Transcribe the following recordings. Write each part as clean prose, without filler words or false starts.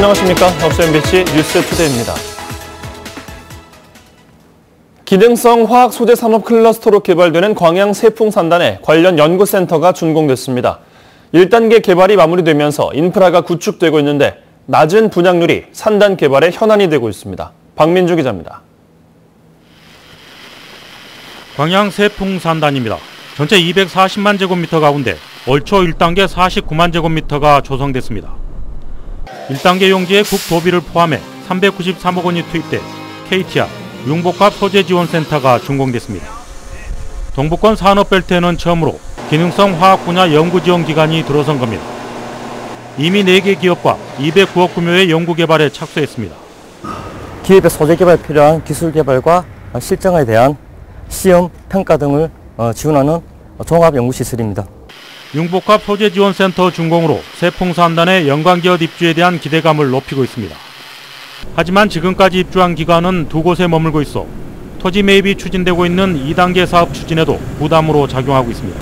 안녕하십니까. 더스 MBC 뉴스투데이입니다. 기능성 화학 소재 산업 클러스터로 개발되는 광양 세풍산단에 관련 연구센터가 준공됐습니다. 1단계 개발이 마무리되면서 인프라가 구축되고 있는데 낮은 분양률이 산단 개발의 현안이 되고 있습니다. 박민주 기자입니다. 광양 세풍산단입니다. 전체 240만 제곱미터 가운데 올 초 1단계 49만 제곱미터가 조성됐습니다. 1단계 용지에 국도비를 포함해 393억 원이 투입돼 KTR 융복합 소재지원센터가 준공됐습니다. 동부권 산업벨트에는 처음으로 기능성 화학 분야 연구지원기관이 들어선 겁니다. 이미 4개 기업과 209억 규모의 연구개발에 착수했습니다. 기업의 소재 개발에 필요한 기술 개발과 실정에 대한 시험, 평가 등을 지원하는 종합연구시설입니다. 융복합 소재지원센터 준공으로 세풍산단의 연관기업 입주에 대한 기대감을 높이고 있습니다. 하지만 지금까지 입주한 기관은 2곳에 머물고 있어 토지 매입이 추진되고 있는 2단계 사업 추진에도 부담으로 작용하고 있습니다.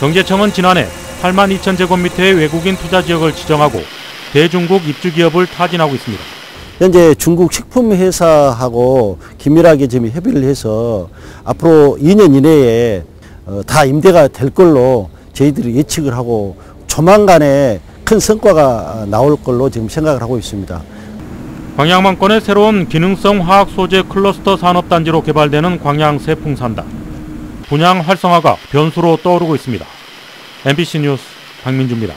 경제청은 지난해 8만 2천 제곱미터의 외국인 투자 지역을 지정하고 대중국 입주 기업을 타진하고 있습니다. 현재 중국 식품회사하고 긴밀하게 지금 협의를 해서 앞으로 2년 이내에 다 임대가 될 걸로 저희들이 예측을 하고 조만간에 큰 성과가 나올 걸로 지금 생각을 하고 있습니다. 광양만권의 새로운 기능성 화학 소재 클러스터 산업단지로 개발되는 광양 세풍산단. 분양 활성화가 변수로 떠오르고 있습니다. MBC 뉴스 박민주입니다.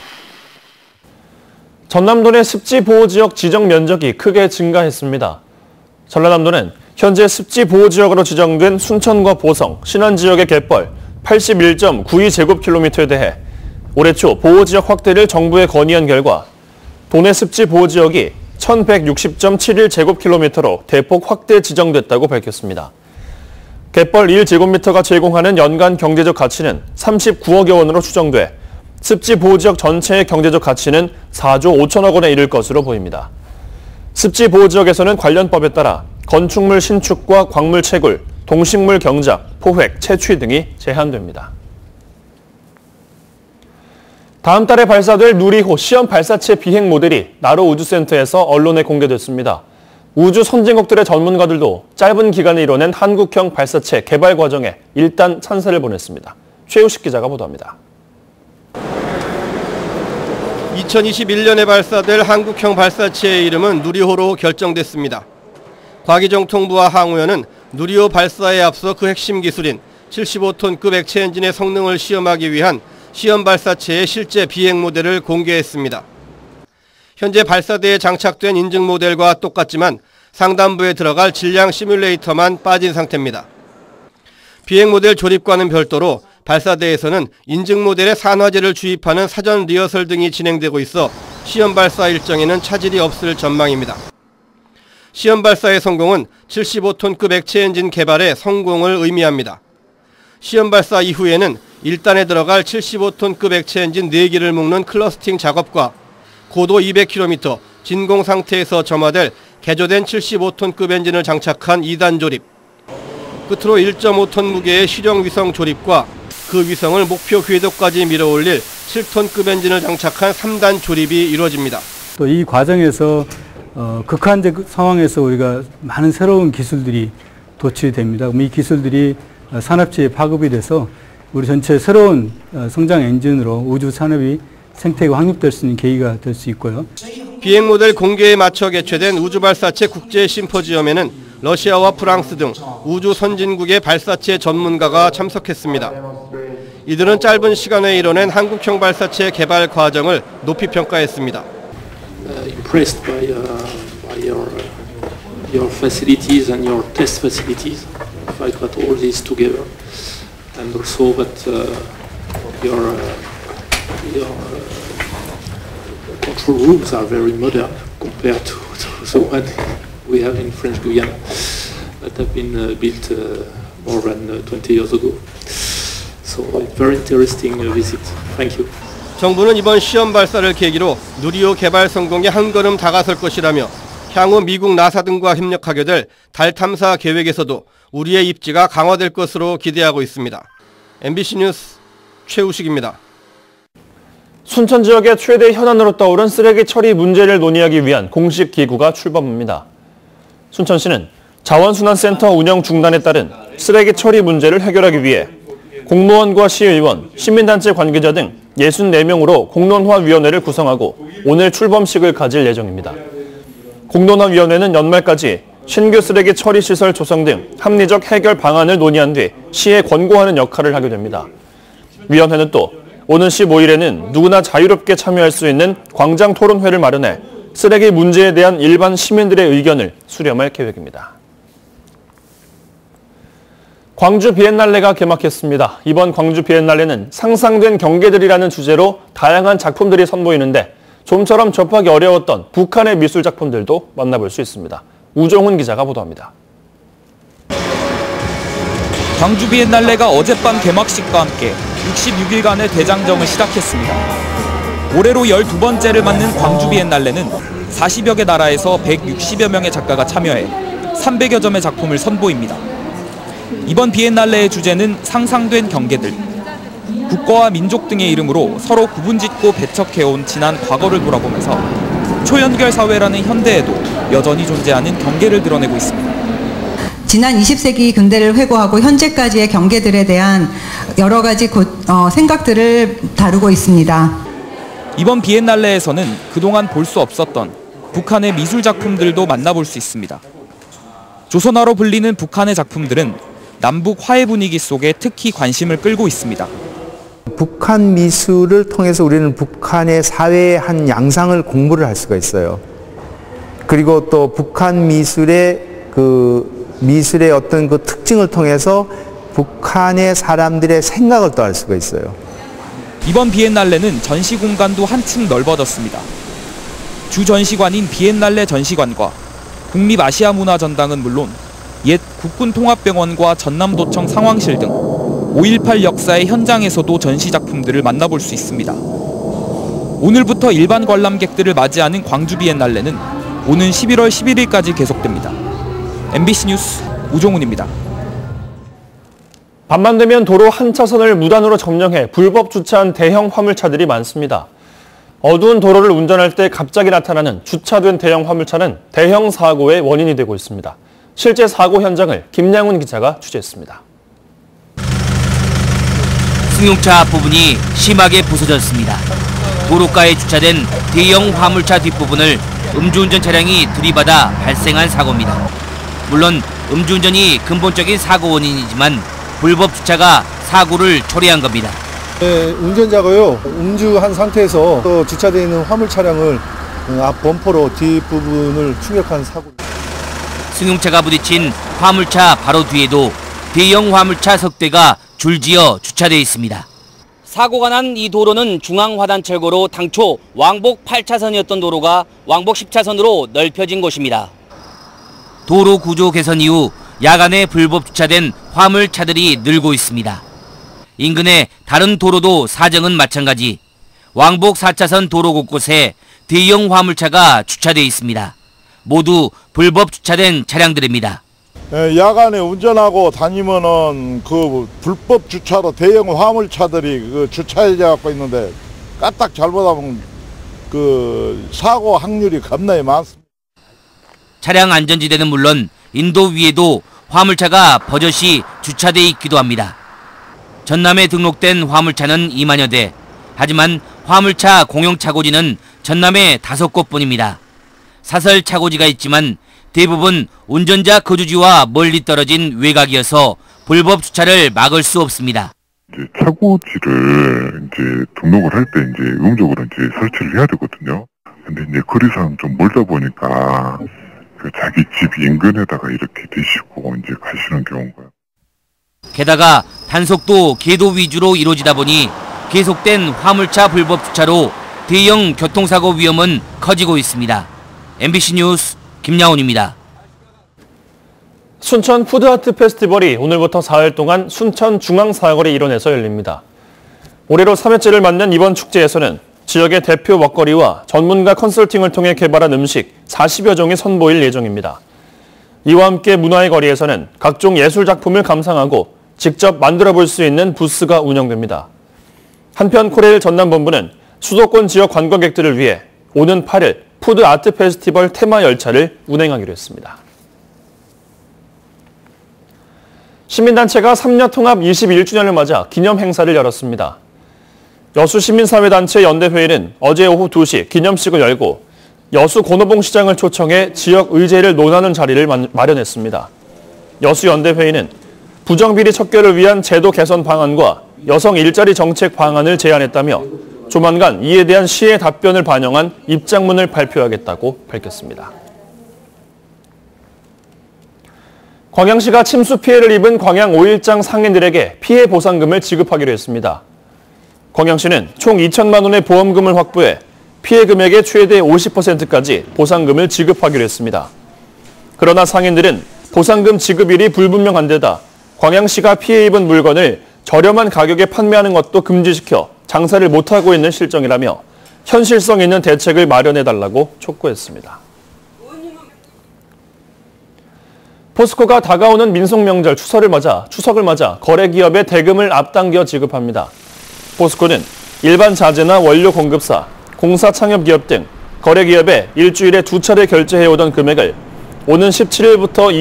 전남도의 습지보호지역 지정 면적이 크게 증가했습니다. 전라남도는 현재 습지보호지역으로 지정된 순천과 보성, 신안 지역의 갯벌 81.92제곱킬로미터에 대해 올해 초 보호지역 확대를 정부에 건의한 결과 도내 습지보호지역이 1160.71제곱킬로미터로 대폭 확대 지정됐다고 밝혔습니다. 갯벌 1제곱미터가 제공하는 연간 경제적 가치는 39억여 원으로 추정돼 습지보호지역 전체의 경제적 가치는 4조 5천억 원에 이를 것으로 보입니다. 습지보호지역에서는 관련법에 따라 건축물 신축과 광물 채굴, 동식물 경작, 포획, 채취 등이 제한됩니다. 다음 달에 발사될 누리호 시험 발사체 비행 모델이 나로 우주센터에서 언론에 공개됐습니다. 우주 선진국들의 전문가들도 짧은 기간에 이뤄낸 한국형 발사체 개발 과정에 일단 찬사를 보냈습니다. 최우식 기자가 보도합니다. 2021년에 발사될 한국형 발사체의 이름은 누리호로 결정됐습니다. 과기정통부와 항우연은 누리호 발사에 앞서 그 핵심 기술인 75톤급 액체 엔진의 성능을 시험하기 위한 시험 발사체의 실제 비행 모델을 공개했습니다. 현재 발사대에 장착된 인증 모델과 똑같지만 상단부에 들어갈 질량 시뮬레이터만 빠진 상태입니다. 비행 모델 조립과는 별도로 발사대에서는 인증 모델에 산화제를 주입하는 사전 리허설 등이 진행되고 있어 시험 발사 일정에는 차질이 없을 전망입니다. 시험 발사의 성공은 75톤급 액체 엔진 개발의 성공을 의미합니다. 시험 발사 이후에는 1단에 들어갈 75톤급 액체 엔진 4기를 묶는 클러스팅 작업과 고도 200km, 진공 상태에서 점화될 개조된 75톤급 엔진을 장착한 2단 조립, 끝으로 1.5톤 무게의 실용 위성 조립과 그 위성을 목표 궤도까지 밀어올릴 7톤급 엔진을 장착한 3단 조립이 이루어집니다. 또 이 과정에서 극한적 상황에서 우리가 많은 새로운 기술들이 도출됩니다. 이 기술들이 산업지에 파급이 돼서 우리 전체 새로운 성장 엔진으로 우주 산업이 생태계가 확립될 수 있는 계기가 될 수 있고요. 비행 모델 공개에 맞춰 개최된 우주발사체 국제 심포지엄에는 러시아와 프랑스 등 우주 선진국의 발사체 전문가가 참석했습니다. 이들은 짧은 시간에 이뤄낸 한국형 발사체 개발 과정을 높이 평가했습니다. Impressed by your facilities and your test facilities. If I got all these together, and also that your control rooms are very modern compared to the one we have in French Guiana that have been built more than 20 years ago. So it's very interesting visit. Thank you. 정부는 이번 시험 발사를 계기로 누리호 개발 성공에 한 걸음 다가설 것이라며 향후 미국 나사 등과 협력하게 될 달 탐사 계획에서도 우리의 입지가 강화될 것으로 기대하고 있습니다. MBC 뉴스 최우식입니다. 순천 지역의 최대 현안으로 떠오른 쓰레기 처리 문제를 논의하기 위한 공식 기구가 출범합니다. 순천시는 자원순환센터 운영 중단에 따른 쓰레기 처리 문제를 해결하기 위해 공무원과 시의원, 시민단체 관계자 등 64명으로 공론화위원회를 구성하고 오늘 출범식을 가질 예정입니다. 공론화위원회는 연말까지 신규 쓰레기 처리 시설 조성 등 합리적 해결 방안을 논의한 뒤 시에 권고하는 역할을 하게 됩니다. 위원회는 또 오는 15일에는 누구나 자유롭게 참여할 수 있는 광장 토론회를 마련해 쓰레기 문제에 대한 일반 시민들의 의견을 수렴할 계획입니다. 광주 비엔날레가 개막했습니다. 이번 광주 비엔날레는 상상된 경계들이라는 주제로 다양한 작품들이 선보이는데 좀처럼 접하기 어려웠던 북한의 미술 작품들도 만나볼 수 있습니다. 우종훈 기자가 보도합니다. 광주 비엔날레가 어젯밤 개막식과 함께 66일간의 대장정을 시작했습니다. 올해로 12번째를 맞는 광주 비엔날레는 40여 개 나라에서 160여 명의 작가가 참여해 300여 점의 작품을 선보입니다. 이번 비엔날레의 주제는 상상된 경계들. 국가와 민족 등의 이름으로 서로 구분짓고 배척해온 지난 과거를 돌아보면서 초연결 사회라는 현대에도 여전히 존재하는 경계를 드러내고 있습니다. 지난 20세기 근대를 회고하고 현재까지의 경계들에 대한 여러 가지 생각들을 다루고 있습니다. 이번 비엔날레에서는 그동안 볼 수 없었던 북한의 미술 작품들도 만나볼 수 있습니다. 조선화로 불리는 북한의 작품들은 남북 화해 분위기 속에 특히 관심을 끌고 있습니다. 북한 미술을 통해서 우리는 북한의 사회의 한 양상을 공부를 할 수가 있어요. 그리고 또 북한 미술의 어떤 그 특징을 통해서 북한의 사람들의 생각을 또 알 수가 있어요. 이번 비엔날레는 전시 공간도 한층 넓어졌습니다. 주 전시관인 비엔날레 전시관과 국립아시아문화전당은 물론 옛 국군통합병원과 전남도청 상황실 등 5.18 역사의 현장에서도 전시 작품들을 만나볼 수 있습니다. 오늘부터 일반 관람객들을 맞이하는 광주 비엔날레는 오는 11월 11일까지 계속됩니다. MBC 뉴스 우종훈입니다. 밤만 되면 도로 한 차선을 무단으로 점령해 불법 주차한 대형 화물차들이 많습니다. 어두운 도로를 운전할 때 갑자기 나타나는 주차된 대형 화물차는 대형 사고의 원인이 되고 있습니다. 실제 사고 현장을 김양훈 기자가 취재했습니다. 승용차 앞부분이 심하게 부서졌습니다. 도로가에 주차된 대형 화물차 뒷부분을 음주운전 차량이 들이받아 발생한 사고입니다. 물론 음주운전이 근본적인 사고 원인이지만 불법 주차가 사고를 초래한 겁니다. 네, 운전자가요 음주한 상태에서 또 주차되어 있는 화물 차량을 앞 범퍼로 뒷부분을 충격한 사고. 승용차가 부딪힌 화물차 바로 뒤에도 대형 화물차 석 대가 줄지어 주차되어 있습니다. 사고가 난 이 도로는 중앙화단철고로 당초 왕복 8차선이었던 도로가 왕복 10차선으로 넓혀진 곳입니다. 도로 구조 개선 이후 야간에 불법 주차된 화물차들이 늘고 있습니다. 인근의 다른 도로도 사정은 마찬가지. 왕복 4차선 도로 곳곳에 대형 화물차가 주차되어 있습니다. 모두 불법 주차된 차량들입니다. 야간에 운전하고 다니면은 그 불법 주차로 대형 화물차들이 그 주차해 갖고 있는데 까딱 잘못하면 그 사고 확률이 겁나게 많습니다. 차량 안전지대는 물론 인도 위에도 화물차가 버젓이 주차돼 있기도 합니다. 전남에 등록된 화물차는 2만여 대. 하지만 화물차 공용 차고지는 전남에 5곳뿐입니다. 사설 차고지가 있지만 대부분 운전자 거주지와 멀리 떨어진 외곽이어서 불법 주차를 막을 수 없습니다. 차고지를 등록을 할 때 의무적으로 설치를 해야 되거든요. 근데 거리상 좀 멀다 보니까 자기 집 인근에다가 이렇게 대시고 가시는 경우가. 게다가 단속도 계도 위주로 이루어지다 보니 계속된 화물차 불법 주차로 대형 교통사고 위험은 커지고 있습니다. MBC 뉴스 김양훈입니다. 순천 푸드아트 페스티벌이 오늘부터 4일 동안 순천 중앙사거리 일원에서 열립니다. 올해로 3회째를 맞는 이번 축제에서는 지역의 대표 먹거리와 전문가 컨설팅을 통해 개발한 음식 40여 종이 선보일 예정입니다. 이와 함께 문화의 거리에서는 각종 예술 작품을 감상하고 직접 만들어 볼 수 있는 부스가 운영됩니다. 한편 코레일 전남본부는 수도권 지역 관광객들을 위해 오는 8일 푸드 아트 페스티벌 테마 열차를 운행하기로 했습니다. 시민단체가 3년 통합 21주년을 맞아 기념 행사를 열었습니다. 여수 시민사회단체 연대회의는 어제 오후 2시 기념식을 열고 여수 권오봉 시장을 초청해 지역 의제를 논하는 자리를 마련했습니다. 여수 연대회의는 부정비리 척결을 위한 제도 개선 방안과 여성 일자리 정책 방안을 제안했다며 조만간 이에 대한 시의 답변을 반영한 입장문을 발표하겠다고 밝혔습니다. 광양시가 침수 피해를 입은 광양 5일장 상인들에게 피해 보상금을 지급하기로 했습니다. 광양시는 총 2천만 원의 보험금을 확보해 피해 금액의 최대 50%까지 보상금을 지급하기로 했습니다. 그러나 상인들은 보상금 지급일이 불분명한 데다 광양시가 피해 입은 물건을 저렴한 가격에 판매하는 것도 금지시켜 장사를 못하고 있는 실정이라며 현실성 있는 대책을 마련해달라고 촉구했습니다. 포스코가 다가오는 민속명절 추석을 맞아 거래기업에 대금을 앞당겨 지급합니다. 포스코는 일반 자재나 원료 공급사, 공사 창업기업 등 거래기업에 일주일에 2차례 결제해오던 금액을 오는 17일부터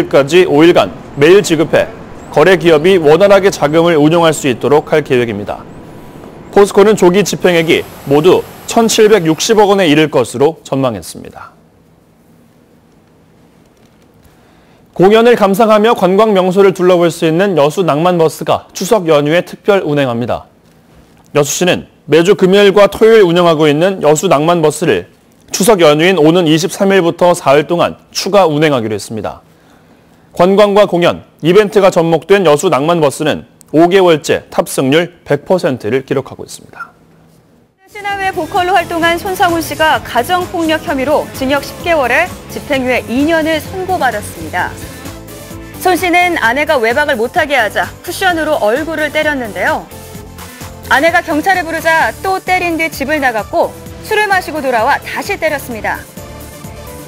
21일까지 5일간 매일 지급해 거래기업이 원활하게 자금을 운용할 수 있도록 할 계획입니다. 포스코는 조기 집행액이 모두 1,760억 원에 이를 것으로 전망했습니다. 공연을 감상하며 관광 명소를 둘러볼 수 있는 여수 낭만버스가 추석 연휴에 특별 운행합니다. 여수시는 매주 금요일과 토요일 운영하고 있는 여수 낭만버스를 추석 연휴인 오는 23일부터 4일 동안 추가 운행하기로 했습니다. 관광과 공연, 이벤트가 접목된 여수 낭만버스는 5개월째 탑승률 100%를 기록하고 있습니다. 신화회 보컬로 활동한 손상훈 씨가 가정폭력 혐의로 징역 10개월에 집행유예 2년을 선고받았습니다. 손 씨는 아내가 외박을 못하게 하자 쿠션으로 얼굴을 때렸는데요. 아내가 경찰을 부르자 또 때린 뒤 집을 나갔고 술을 마시고 돌아와 다시 때렸습니다.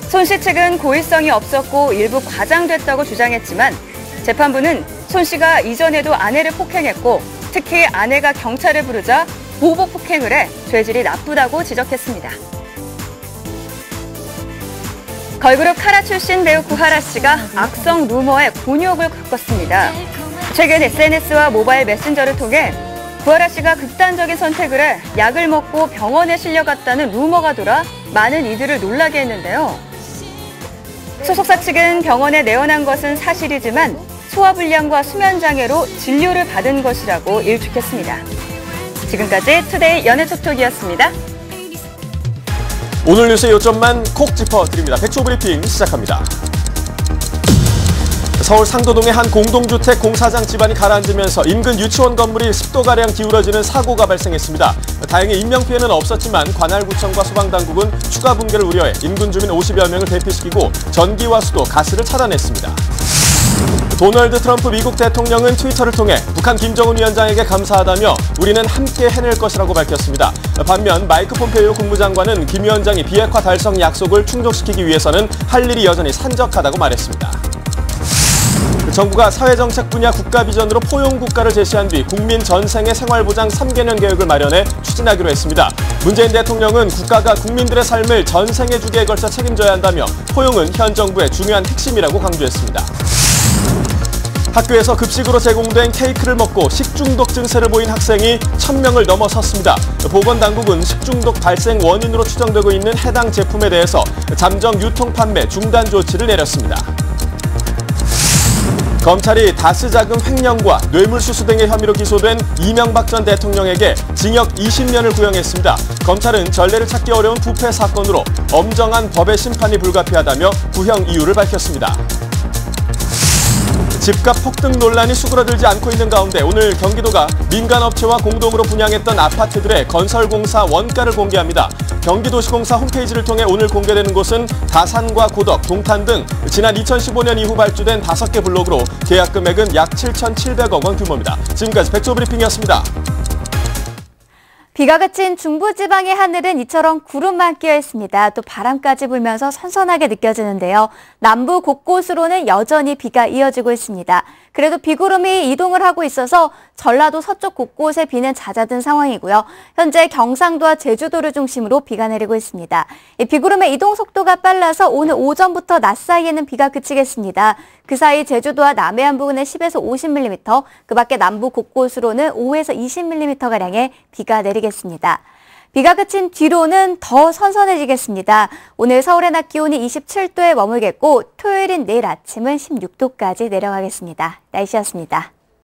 손 씨 측은 고의성이 없었고 일부 과장됐다고 주장했지만 재판부는 손 씨가 이전에도 아내를 폭행했고 특히 아내가 경찰을 부르자 보복 폭행을 해 죄질이 나쁘다고 지적했습니다. 걸그룹 카라 출신 배우 구하라 씨가 악성 루머에 곤욕을 겪었습니다. 최근 SNS와 모바일 메신저를 통해 구하라 씨가 극단적인 선택을 해 약을 먹고 병원에 실려갔다는 루머가 돌아 많은 이들을 놀라게 했는데요. 소속사 측은 병원에 내원한 것은 사실이지만 소화불량과 수면장애로 진료를 받은 것이라고 일축했습니다. 지금까지 투데이 연예톡톡이었습니다. 오늘 뉴스의 요점만 콕 짚어드립니다. 백초브리핑 시작합니다. 서울 상도동의 한 공동주택 공사장 집안이 가라앉으면서 인근 유치원 건물이 10도가량 기울어지는 사고가 발생했습니다. 다행히 인명피해는 없었지만 관할구청과 소방당국은 추가 붕괴를 우려해 인근 주민 50여 명을 대피시키고 전기와 수도, 가스를 차단했습니다. 도널드 트럼프 미국 대통령은 트위터를 통해 북한 김정은 위원장에게 감사하다며 우리는 함께 해낼 것이라고 밝혔습니다. 반면 마이크 폼페이오 국무장관은 김 위원장이 비핵화 달성 약속을 충족시키기 위해서는 할 일이 여전히 산적하다고 말했습니다. 정부가 사회정책 분야 국가비전으로 포용국가를 제시한 뒤 국민 전생의 생활보장 3개년 계획을 마련해 추진하기로 했습니다. 문재인 대통령은 국가가 국민들의 삶을 전생의 주기에 걸쳐 책임져야 한다며 포용은 현 정부의 중요한 핵심이라고 강조했습니다. 학교에서 급식으로 제공된 케이크를 먹고 식중독 증세를 보인 학생이 1,000명을 넘어섰습니다. 보건당국은 식중독 발생 원인으로 추정되고 있는 해당 제품에 대해서 잠정 유통 판매 중단 조치를 내렸습니다. 검찰이 다스 자금 횡령과 뇌물수수 등의 혐의로 기소된 이명박 전 대통령에게 징역 20년을 구형했습니다. 검찰은 전례를 찾기 어려운 부패 사건으로 엄정한 법의 심판이 불가피하다며 구형 이유를 밝혔습니다. 집값 폭등 논란이 수그러들지 않고 있는 가운데 오늘 경기도가 민간업체와 공동으로 분양했던 아파트들의 건설공사 원가를 공개합니다. 경기도시공사 홈페이지를 통해 오늘 공개되는 곳은 다산과 고덕, 동탄 등 지난 2015년 이후 발주된 5개 블록으로 계약 금액은 약 7,700억 원 규모입니다. 지금까지 백조브리핑이었습니다. 비가 그친 중부지방의 하늘은 이처럼 구름만 끼어 있습니다. 또 바람까지 불면서 선선하게 느껴지는데요. 남부 곳곳으로는 여전히 비가 이어지고 있습니다. 그래도 비구름이 이동을 하고 있어서 전라도 서쪽 곳곳에 비는 잦아든 상황이고요. 현재 경상도와 제주도를 중심으로 비가 내리고 있습니다. 이 비구름의 이동 속도가 빨라서 오늘 오전부터 낮 사이에는 비가 그치겠습니다. 그 사이 제주도와 남해안 부근에 10에서 50mm, 그 밖에 남부 곳곳으로는 5에서 20mm가량의 비가 내리겠습니다. 비가 그친 뒤로는 더 선선해지겠습니다. 오늘 서울의 낮 기온이 27도에 머물겠고 토요일인 내일 아침은 16도까지 내려가겠습니다. 날씨였습니다.